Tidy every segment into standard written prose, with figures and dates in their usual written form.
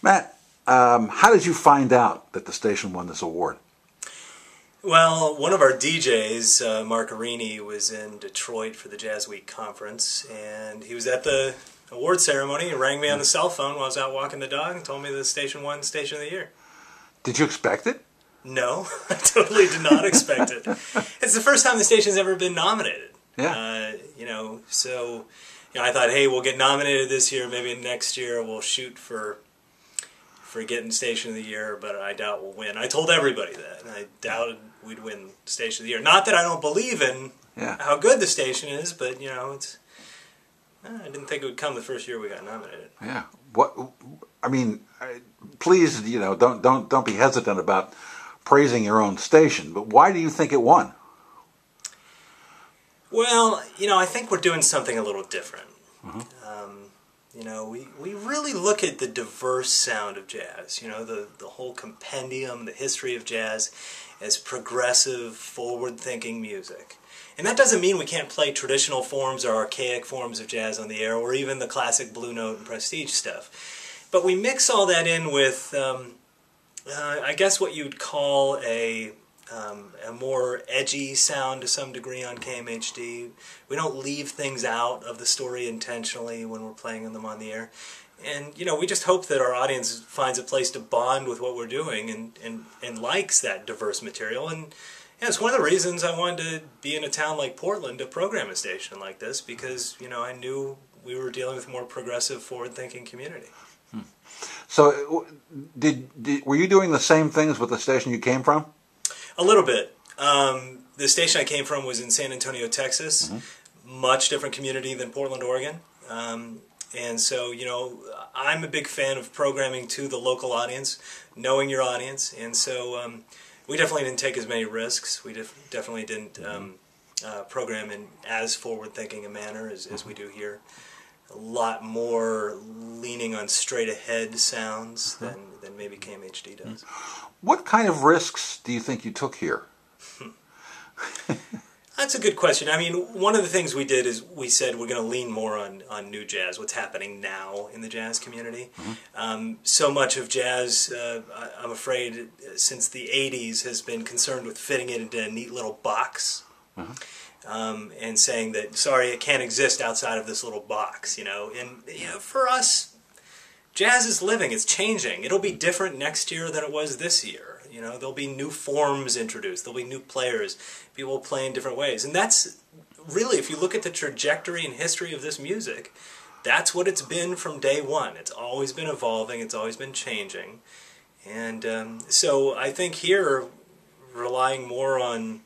Matt, how did you find out that the station won this award? Well, one of our DJs, Mark Arini, was in Detroit for the Jazz Week conference, and he was at the award ceremony and rang me on the cell phone while I was out walking the dog and told me the station won Station of the Year. Did you expect it? No, I totally did not expect it. It's the first time the station's ever been nominated. Yeah. So I thought, hey, we'll get nominated this year. Maybe next year we'll shoot for getting Station of the Year, but I doubt we'll win. I told everybody that, and I doubted we'd win Station of the Year. Not that I don't believe in how good the station is, but I didn't think it would come the first year we got nominated. Yeah. Please, don't be hesitant about praising your own station, but why do you think it won? Well, I think we're doing something a little different. Mm-hmm. We really look at the diverse sound of jazz, the whole compendium, the history of jazz, as progressive, forward-thinking music. And that doesn't mean we can't play traditional forms or archaic forms of jazz on the air, or even the classic Blue Note and Prestige stuff. But we mix all that in with, I guess what you'd call a more edgy sound to some degree on KMHD. We don't leave things out of the story intentionally when we're playing them on the air. And, we just hope that our audience finds a place to bond with what we're doing and likes that diverse material. And it's one of the reasons I wanted to be in a town like Portland to program a station like this, because, I knew we were dealing with a more progressive, forward-thinking community. So, were you doing the same things with the station you came from? A little bit. The station I came from was in San Antonio, Texas. Mm-hmm. Much different community than Portland, Oregon. And so, I'm a big fan of programming to the local audience, knowing your audience. And so we definitely didn't take as many risks. We definitely didn't program in as forward-thinking a manner as we do here. A lot more leaning on straight-ahead sounds than maybe KMHD does. What kind of risks do you think you took here? That's a good question. One of the things we did is we said we're going to lean more on new jazz, what's happening now in the jazz community. Mm-hmm. So much of jazz, I'm afraid, since the 80s has been concerned with fitting it into a neat little box. Mm-hmm. And saying that, sorry, it can't exist outside of this little box, And, for us, jazz is living, it's changing. It'll be different next year than it was this year. There'll be new forms introduced, there'll be new players, people play in different ways. And that's really, if you look at the trajectory and history of this music, that's what it's been from day one. It's always been evolving, it's always been changing. And so I think here, relying more on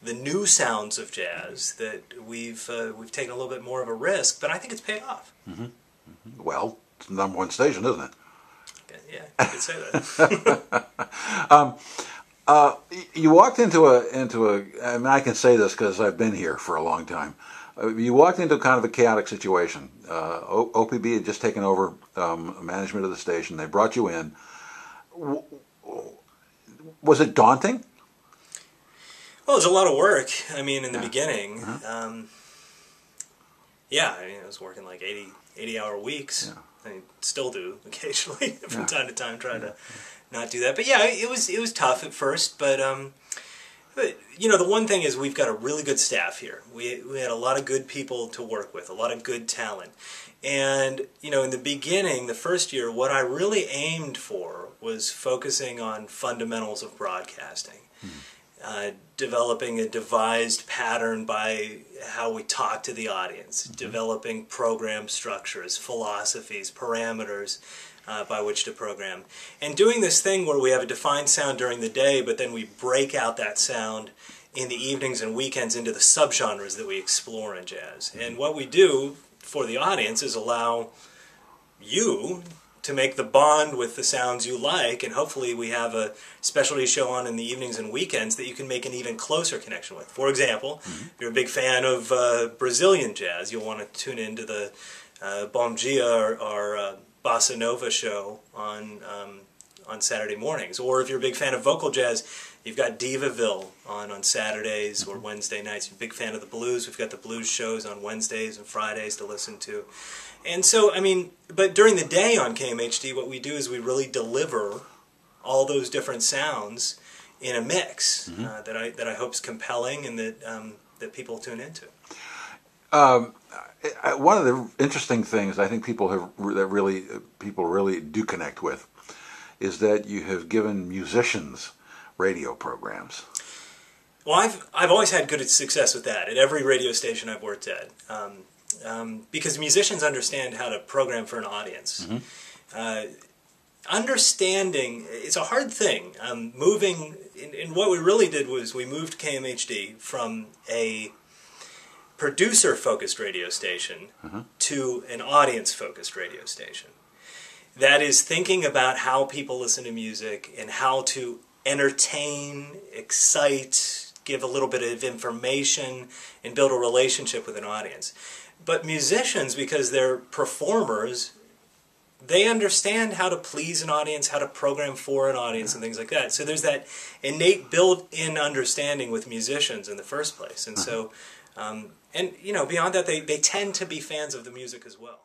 the new sounds of jazz, that we've taken a little bit more of a risk, but I think it's paid off. Mm-hmm. Mm-hmm. Well, it's the #1 station, isn't it? Yeah, you could say that. You walked into a. I can say this because I've been here for a long time. You walked into kind of a chaotic situation. OPB had just taken over management of the station. They brought you in. Was it daunting? Well, it was a lot of work. In the beginning. Uh-huh. I was working like 80-hour weeks. Yeah. I still do occasionally from time to time, trying to not do that. But yeah, it was tough at first. But the one thing is we've got a really good staff here. We had a lot of good people to work with, a lot of good talent. And in the beginning, the first year, what I really aimed for was focusing on fundamentals of broadcasting. Developing a devised pattern by how we talk to the audience, developing program structures, philosophies, parameters by which to program. And doing this thing where we have a defined sound during the day, but then we break out that sound in the evenings and weekends into the subgenres that we explore in jazz. And what we do for the audience is allow you to make the bond with the sounds you like, and hopefully we have a specialty show on in the evenings and weekends that you can make an even closer connection with. For example, if you're a big fan of Brazilian jazz, you'll want to tune into the Bom Dia or Bossa Nova show on Saturday mornings. Or if you're a big fan of vocal jazz, you've got Divaville on Saturdays or Wednesday nights. If you're a big fan of the blues, we've got the blues shows on Wednesdays and Fridays to listen to. And so, I mean, but during the day on KMHD, what we do is we really deliver all those different sounds in a mix that I hope is compelling and that people tune into. One of the interesting things I think people really do connect with is that you have given musicians radio programs. Well, I've always had good success with that at every radio station I've worked at, because musicians understand how to program for an audience. Understanding, it's a hard thing. Moving, and what we really did was we moved KMHD from a producer-focused radio station to an audience-focused radio station. That is thinking about how people listen to music and how to entertain, excite, give a little bit of information, and build a relationship with an audience. But musicians, because they're performers, they understand how to please an audience, how to program for an audience, and things like that. So there's that innate built-in understanding with musicians in the first place. And so, and you know, beyond that, they tend to be fans of the music as well.